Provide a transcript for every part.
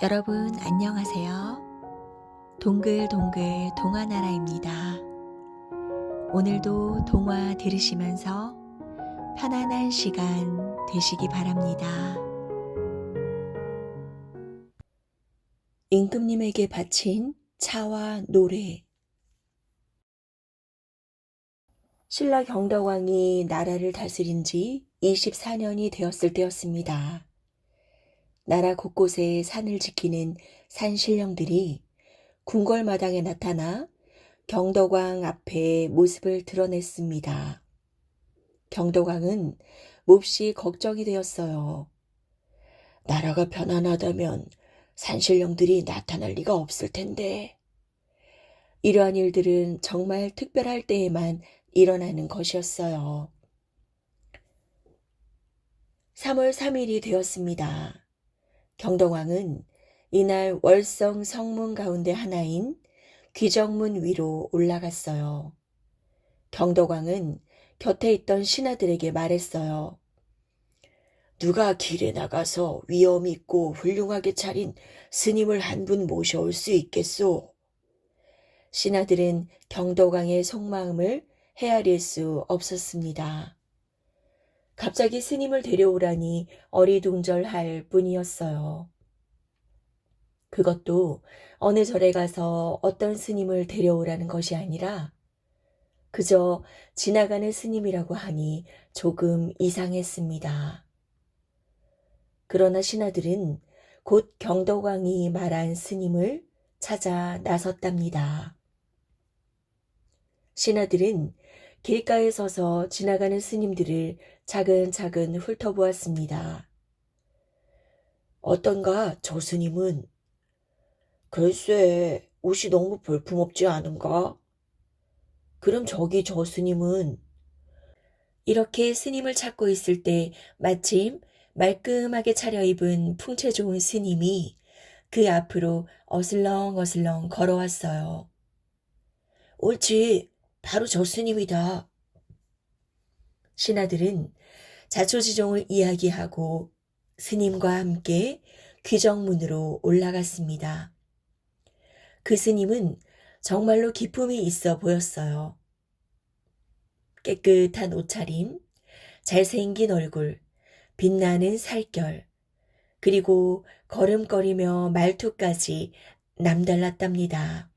여러분 안녕하세요. 동글동글 동화나라입니다. 오늘도 동화 들으시면서 편안한 시간 되시기 바랍니다. 임금님에게 바친 차와 노래. 신라 경덕왕이 나라를 다스린 지 24년이 되었을 때였습니다. 나라 곳곳에 산을 지키는 산신령들이 궁궐마당에 나타나 경덕왕 앞에 모습을 드러냈습니다. 경덕왕은 몹시 걱정이 되었어요. 나라가 편안하다면 산신령들이 나타날 리가 없을 텐데. 이러한 일들은 정말 특별할 때에만 일어나는 것이었어요. 3월 3일이 되었습니다. 경덕왕은 이날 월성 성문 가운데 하나인 귀정문 위로 올라갔어요. 경덕왕은 곁에 있던 신하들에게 말했어요. 누가 길에 나가서 위엄 있고 훌륭하게 차린 스님을 한 분 모셔올 수 있겠소? 신하들은 경덕왕의 속마음을 헤아릴 수 없었습니다. 갑자기 스님을 데려오라니 어리둥절할 뿐이었어요. 그것도 어느 절에 가서 어떤 스님을 데려오라는 것이 아니라 그저 지나가는 스님이라고 하니 조금 이상했습니다. 그러나 신하들은 곧 경덕왕이 말한 스님을 찾아 나섰답니다. 신하들은 길가에 서서 지나가는 스님들을 차근차근 훑어보았습니다. 어떤가 저 스님은? 글쎄, 옷이 너무 볼품없지 않은가? 그럼 저기 저 스님은? 이렇게 스님을 찾고 있을 때 마침 말끔하게 차려입은 풍채 좋은 스님이 그 앞으로 어슬렁어슬렁 걸어왔어요. 옳지, 바로 저 스님이다. 신하들은 자초지종을 이야기하고 스님과 함께 귀정문으로 올라갔습니다. 그 스님은 정말로 기품이 있어 보였어요. 깨끗한 옷차림, 잘생긴 얼굴, 빛나는 살결, 그리고 걸음걸이며 말투까지 남달랐답니다.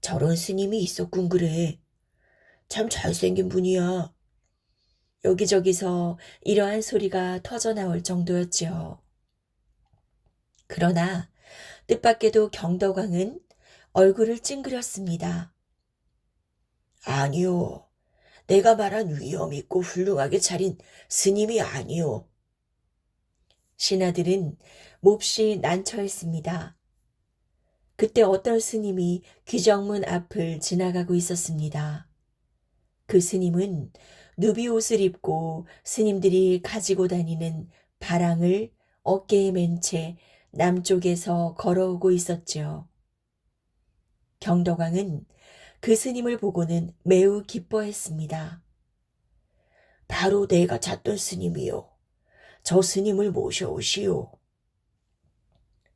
저런 스님이 있었군 그래. 참 잘생긴 분이야. 여기저기서 이러한 소리가 터져나올 정도였지요. 그러나 뜻밖에도 경덕왕은 얼굴을 찡그렸습니다. 아니요. 내가 말한 위엄 있고 훌륭하게 차린 스님이 아니요. 신하들은 몹시 난처했습니다. 그때 어떤 스님이 귀정문 앞을 지나가고 있었습니다. 그 스님은 누비 옷을 입고 스님들이 가지고 다니는 바랑을 어깨에 맨 채 남쪽에서 걸어오고 있었지요. 경덕왕은 그 스님을 보고는 매우 기뻐했습니다. 바로 내가 찾던 스님이요. 저 스님을 모셔오시오.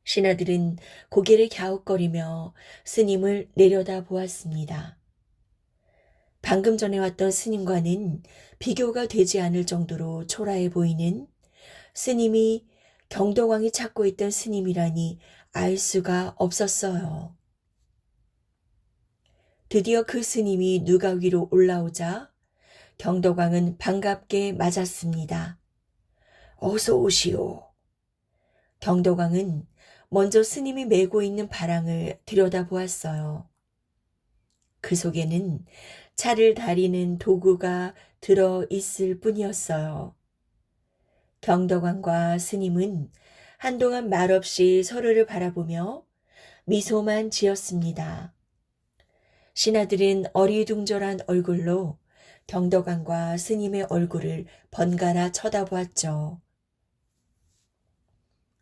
신하들은 고개를 갸웃거리며 스님을 내려다 보았습니다. 방금 전에 왔던 스님과는 비교가 되지 않을 정도로 초라해 보이는 스님이 경덕왕이 찾고 있던 스님이라니 알 수가 없었어요. 드디어 그 스님이 누가 위로 올라오자 경덕왕은 반갑게 맞았습니다. 어서 오시오. 경덕왕은 먼저 스님이 메고 있는 바랑을 들여다보았어요. 그 속에는 차를 다리는 도구가 들어 있을 뿐이었어요. 경덕왕과 스님은 한동안 말없이 서로를 바라보며 미소만 지었습니다. 신하들은 어리둥절한 얼굴로 경덕왕과 스님의 얼굴을 번갈아 쳐다보았죠.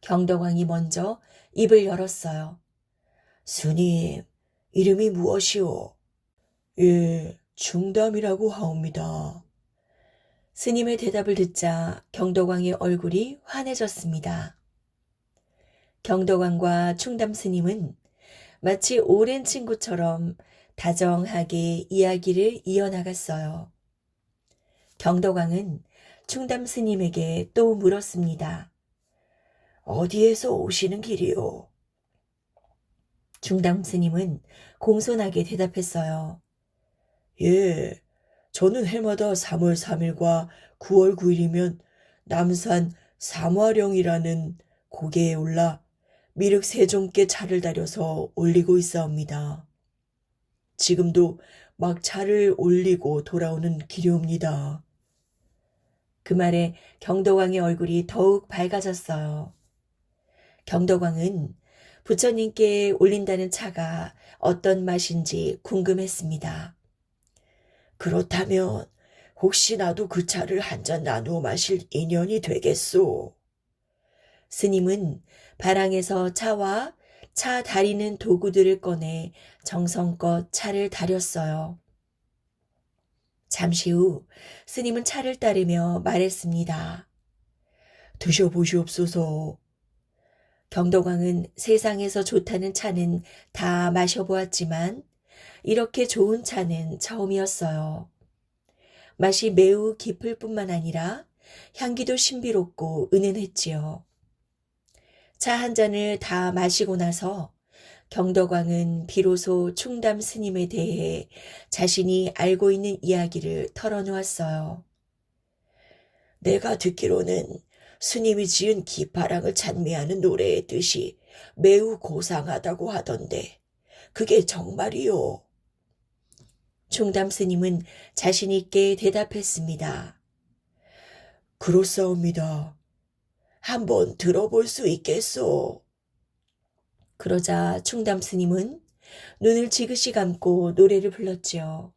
경덕왕이 먼저 입을 열었어요. 스님, 이름이 무엇이오? 예, 중담이라고 하옵니다. 스님의 대답을 듣자 경덕왕의 얼굴이 환해졌습니다. 경덕왕과 충담 스님은 마치 오랜 친구처럼 다정하게 이야기를 이어나갔어요. 경덕왕은 충담 스님에게 또 물었습니다. 어디에서 오시는 길이요? 충담 스님은 공손하게 대답했어요. 예, 저는 해마다 3월 3일과 9월 9일이면 남산 삼화령이라는 고개에 올라 미륵 세종께 차를 다려서 올리고 있사옵니다. 지금도 막 차를 올리고 돌아오는 길이옵니다. 그 말에 경덕왕의 얼굴이 더욱 밝아졌어요. 경덕왕은 부처님께 올린다는 차가 어떤 맛인지 궁금했습니다. 그렇다면 혹시 나도 그 차를 한 잔 나누어 마실 인연이 되겠소? 스님은 바랑에서 차와 차 다리는 도구들을 꺼내 정성껏 차를 다렸어요. 잠시 후 스님은 차를 따르며 말했습니다. 드셔보시옵소서. 경덕왕은 세상에서 좋다는 차는 다 마셔보았지만 이렇게 좋은 차는 처음이었어요. 맛이 매우 깊을 뿐만 아니라 향기도 신비롭고 은은했지요. 차 한 잔을 다 마시고 나서 경덕왕은 비로소 충담 스님에 대해 자신이 알고 있는 이야기를 털어놓았어요. 내가 듣기로는 스님이 지은 기파랑을 찬미하는 노래의 뜻이 매우 고상하다고 하던데 그게 정말이요? 충담 스님은 자신 있게 대답했습니다. 그렇사옵니다. 한번 들어볼 수 있겠소? 그러자 충담 스님은 눈을 지그시 감고 노래를 불렀지요.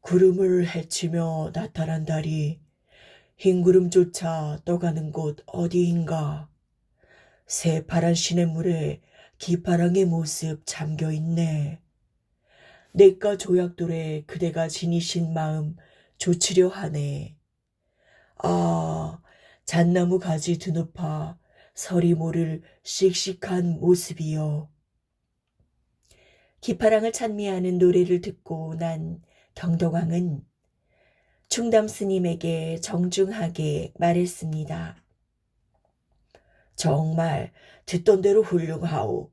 구름을 헤치며 나타난 달이 흰 구름 쫓아 떠가는 곳 어디인가? 새파란 시냇물에 기파랑의 모습 잠겨있네. 내가 조약돌에 그대가 지니신 마음 조치려 하네. 아, 잣나무 가지 드높아 서리 모를 씩씩한 모습이여. 기파랑을 찬미하는 노래를 듣고 난 경덕왕은 충담 스님에게 정중하게 말했습니다. 정말 듣던 대로 훌륭하오.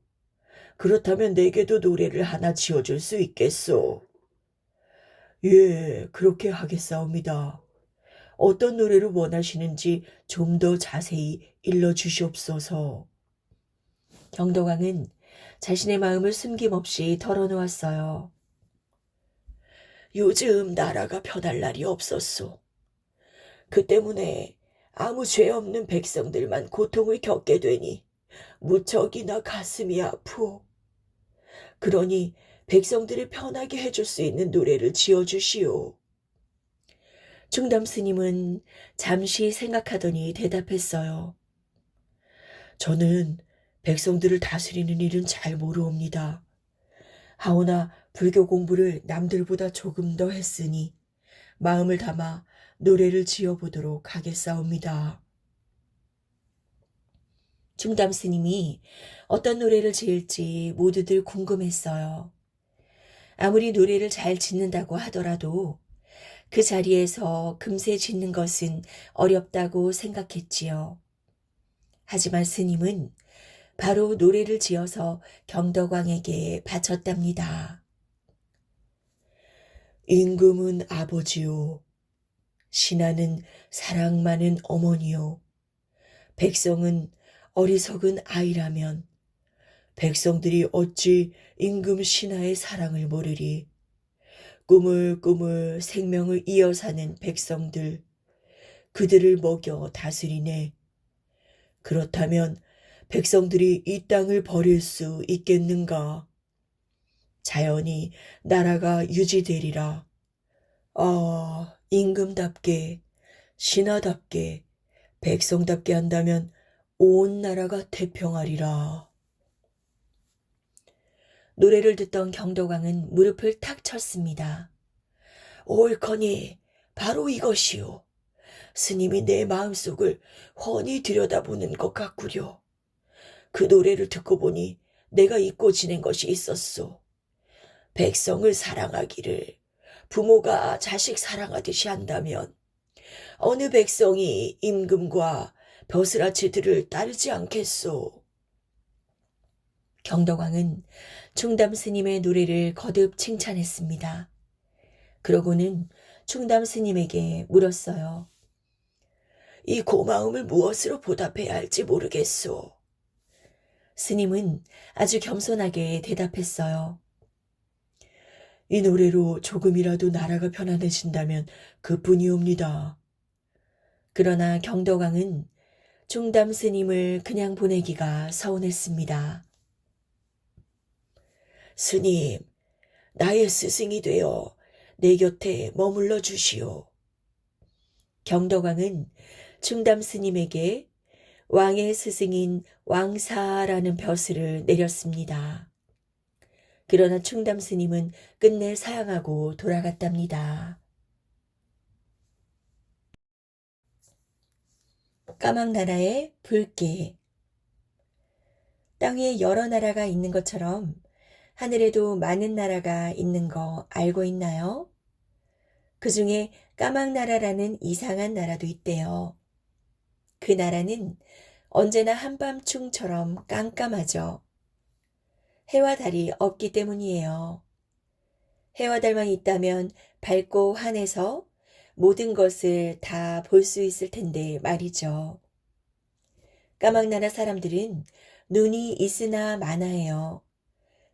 그렇다면 내게도 노래를 하나 지어줄 수 있겠소? 예, 그렇게 하겠사옵니다. 어떤 노래를 원하시는지 좀 더 자세히 일러주시옵소서. 경덕왕은 자신의 마음을 숨김없이 털어놓았어요. 요즘 나라가 편할 날이 없었소. 그 때문에 아무 죄 없는 백성들만 고통을 겪게 되니 무척이나 가슴이 아프오. 그러니 백성들을 편하게 해줄 수 있는 노래를 지어주시오. 충담 스님은 잠시 생각하더니 대답했어요. 저는 백성들을 다스리는 일은 잘 모르옵니다. 하오나 불교 공부를 남들보다 조금 더 했으니 마음을 담아 노래를 지어보도록 하겠사옵니다. 충담 스님이 어떤 노래를 지을지 모두들 궁금했어요. 아무리 노래를 잘 짓는다고 하더라도 그 자리에서 금세 짓는 것은 어렵다고 생각했지요. 하지만 스님은 바로 노래를 지어서 경덕왕에게 바쳤답니다. 임금은 아버지요. 신하는 사랑 많은 어머니요. 백성은 어리석은 아이라면 백성들이 어찌 임금 신하의 사랑을 모르리. 꾸물꾸물 생명을 이어 사는 백성들, 그들을 먹여 다스리네. 그렇다면 백성들이 이 땅을 버릴 수 있겠는가? 자연히 나라가 유지되리라. 아, 임금답게, 신하답게, 백성답게 한다면 온 나라가 태평하리라. 노래를 듣던 경덕왕은 무릎을 탁 쳤습니다. 옳거니 바로 이것이오. 스님이 내 마음속을 훤히 들여다보는 것 같구려. 그 노래를 듣고 보니 내가 잊고 지낸 것이 있었소. 백성을 사랑하기를 부모가 자식 사랑하듯이 한다면 어느 백성이 임금과 벼슬아치들을 따르지 않겠소. 경덕왕은 충담 스님의 노래를 거듭 칭찬했습니다. 그러고는 충담 스님에게 물었어요. 이 고마움을 무엇으로 보답해야 할지 모르겠소. 스님은 아주 겸손하게 대답했어요. 이 노래로 조금이라도 나라가 편안해진다면 그뿐이옵니다. 그러나 경덕왕은 충담 스님을 그냥 보내기가 서운했습니다. 스님, 나의 스승이 되어 내 곁에 머물러 주시오. 경덕왕은 충담 스님에게 왕의 스승인 왕사라는 벼슬을 내렸습니다. 그러나 충담 스님은 끝내 사양하고 돌아갔답니다. 까막나라의 불개. 땅에 여러 나라가 있는 것처럼 하늘에도 많은 나라가 있는 거 알고 있나요? 그 중에 까막나라라는 이상한 나라도 있대요. 그 나라는 언제나 한밤중처럼 깜깜하죠. 해와 달이 없기 때문이에요. 해와 달만 있다면 밝고 환해서 모든 것을 다 볼 수 있을 텐데 말이죠. 까막나라 사람들은 눈이 있으나 마나해요.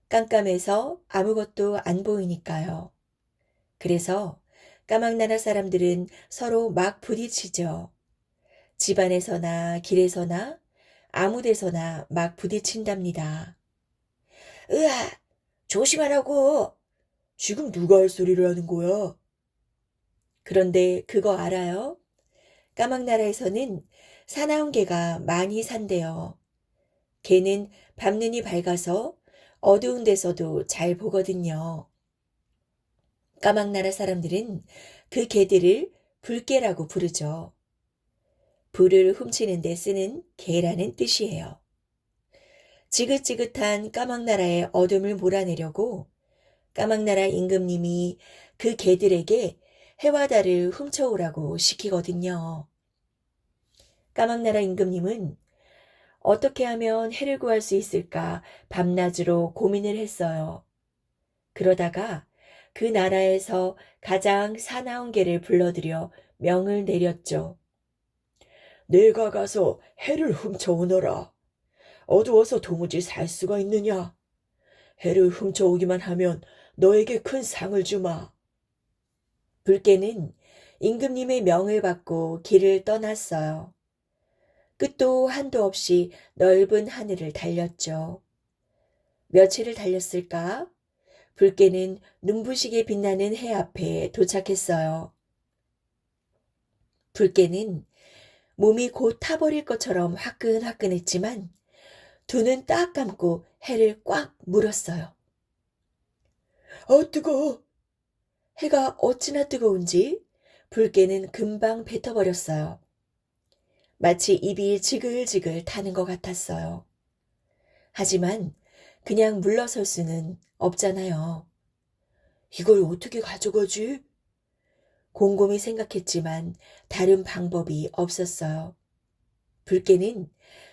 깜깜해서 아무것도 안 보이니까요. 그래서 까막나라 사람들은 서로 막 부딪히죠. 집안에서나 길에서나 아무 데서나 막 부딪힌답니다. 으아! 조심하라고! 지금 누가 할 소리를 하는 거야? 그런데 그거 알아요? 까막나라에서는 사나운 개가 많이 산대요. 개는 밤눈이 밝아서 어두운 데서도 잘 보거든요. 까막나라 사람들은 그 개들을 불개라고 부르죠. 불을 훔치는 데 쓰는 개라는 뜻이에요. 지긋지긋한 까막나라의 어둠을 몰아내려고 까막나라 임금님이 그 개들에게 해와 달을 훔쳐오라고 시키거든요. 까막나라 임금님은 어떻게 하면 해를 구할 수 있을까 밤낮으로 고민을 했어요. 그러다가 그 나라에서 가장 사나운 개를 불러들여 명을 내렸죠. 내가 가서 해를 훔쳐오너라. 어두워서 도무지 살 수가 있느냐? 해를 훔쳐오기만 하면 너에게 큰 상을 주마. 불개는 임금님의 명을 받고 길을 떠났어요. 끝도 한도 없이 넓은 하늘을 달렸죠. 며칠을 달렸을까? 불개는 눈부시게 빛나는 해 앞에 도착했어요. 불개는 몸이 곧 타버릴 것처럼 화끈화끈했지만 두 눈 딱 감고 해를 꽉 물었어요. 뜨거워! 해가 어찌나 뜨거운지 불개는 금방 뱉어버렸어요. 마치 입이 지글지글 타는 것 같았어요. 하지만 그냥 물러설 수는 없잖아요. 이걸 어떻게 가져가지? 곰곰이 생각했지만 다른 방법이 없었어요. 불개는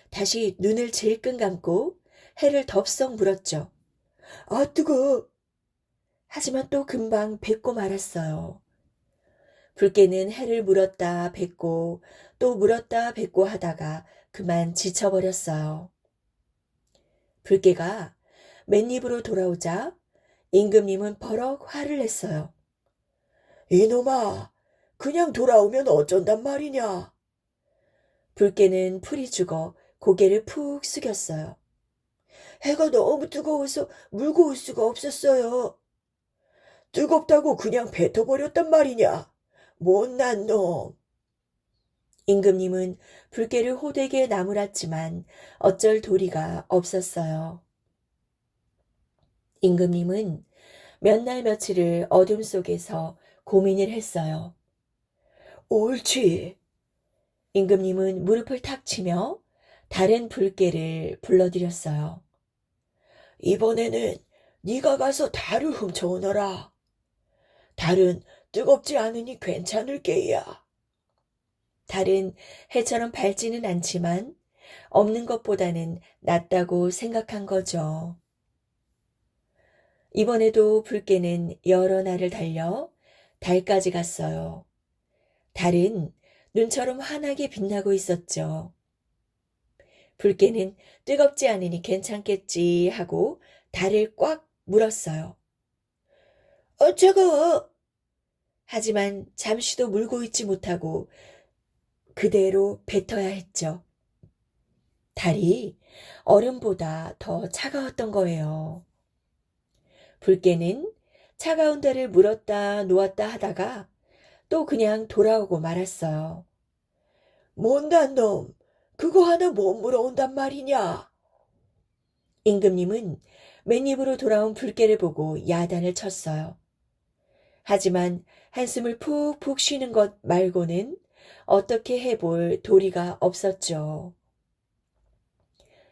다시 눈을 질끈 감고 해를 덥석 물었죠. 뜨거워! 하지만 또 금방 뱉고 말았어요. 불개는 해를 물었다 뱉고 또 물었다 뱉고 하다가 그만 지쳐버렸어요. 불개가 맨입으로 돌아오자 임금님은 버럭 화를 냈어요. 이놈아, 그냥 돌아오면 어쩐단 말이냐? 불개는 풀이 죽어 고개를 푹 숙였어요. 해가 너무 뜨거워서 물고 올 수가 없었어요. 뜨겁다고 그냥 뱉어버렸단 말이냐? 못난 놈. 임금님은 불개를 호되게 나무랐지만 어쩔 도리가 없었어요. 임금님은 몇 날 며칠을 어둠 속에서 고민을 했어요. 옳지. 임금님은 무릎을 탁 치며 다른 불개를 불러들였어요. 이번에는 네가 가서 달을 훔쳐오너라. 달은 뜨겁지 않으니 괜찮을 게야. 달은 해처럼 밝지는 않지만 없는 것보다는 낫다고 생각한 거죠. 이번에도 불개는 여러 날을 달려 달까지 갔어요. 달은 눈처럼 환하게 빛나고 있었죠. 불개는 뜨겁지 않으니 괜찮겠지 하고 달을 꽉 물었어요. 차가워. 하지만 잠시도 물고 있지 못하고 그대로 뱉어야 했죠. 달이 얼음보다 더 차가웠던 거예요. 불개는 차가운 달을 물었다 놓았다 하다가 또 그냥 돌아오고 말았어요. 못난 놈, 그거 하나 못 물어온단 말이냐? 임금님은 맨입으로 돌아온 불개를 보고 야단을 쳤어요. 하지만 한숨을 푹푹 쉬는 것 말고는 어떻게 해볼 도리가 없었죠.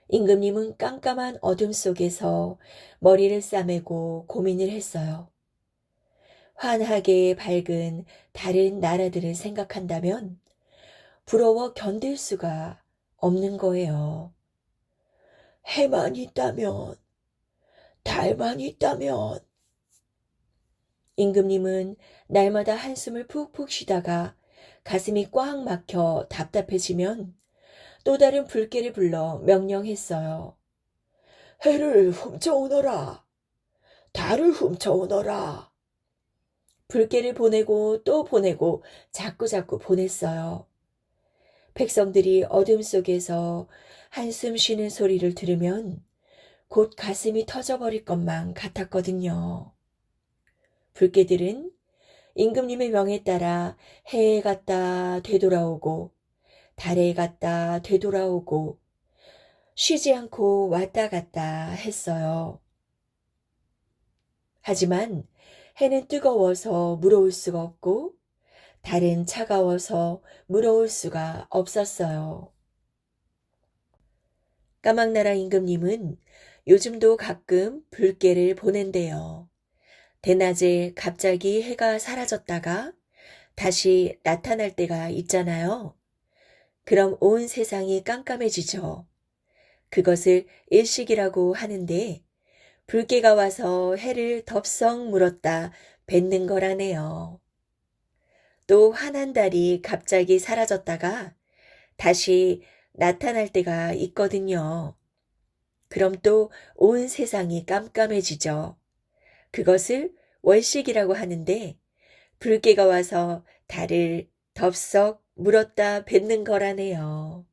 임금님은 깜깜한 어둠 속에서 머리를 싸매고 고민을 했어요. 환하게 밝은 다른 나라들을 생각한다면 부러워 견딜 수가 없는 거예요. 해만 있다면, 달만 있다면. 임금님은 날마다 한숨을 푹푹 쉬다가 가슴이 꽉 막혀 답답해지면 또 다른 불개를 불러 명령했어요. 해를 훔쳐오너라. 달을 훔쳐오너라. 불개를 보내고 또 보내고 자꾸자꾸 보냈어요. 백성들이 어둠 속에서 한숨 쉬는 소리를 들으면 곧 가슴이 터져버릴 것만 같았거든요. 불개들은 임금님의 명에 따라 해에 갔다 되돌아오고 달에 갔다 되돌아오고 쉬지 않고 왔다 갔다 했어요. 하지만 해는 뜨거워서 물어올 수가 없고 달은 차가워서 물어올 수가 없었어요. 까막나라 임금님은 요즘도 가끔 불개를 보낸대요. 대낮에 갑자기 해가 사라졌다가 다시 나타날 때가 있잖아요. 그럼 온 세상이 깜깜해지죠. 그것을 일식이라고 하는데 불개가 와서 해를 덥석 물었다 뱉는 거라네요. 또 환한 달이 갑자기 사라졌다가 다시 나타날 때가 있거든요. 그럼 또 온 세상이 깜깜해지죠. 그것을 월식이라고 하는데 불개가 와서 달을 덥석 물었다 뱉는 거라네요.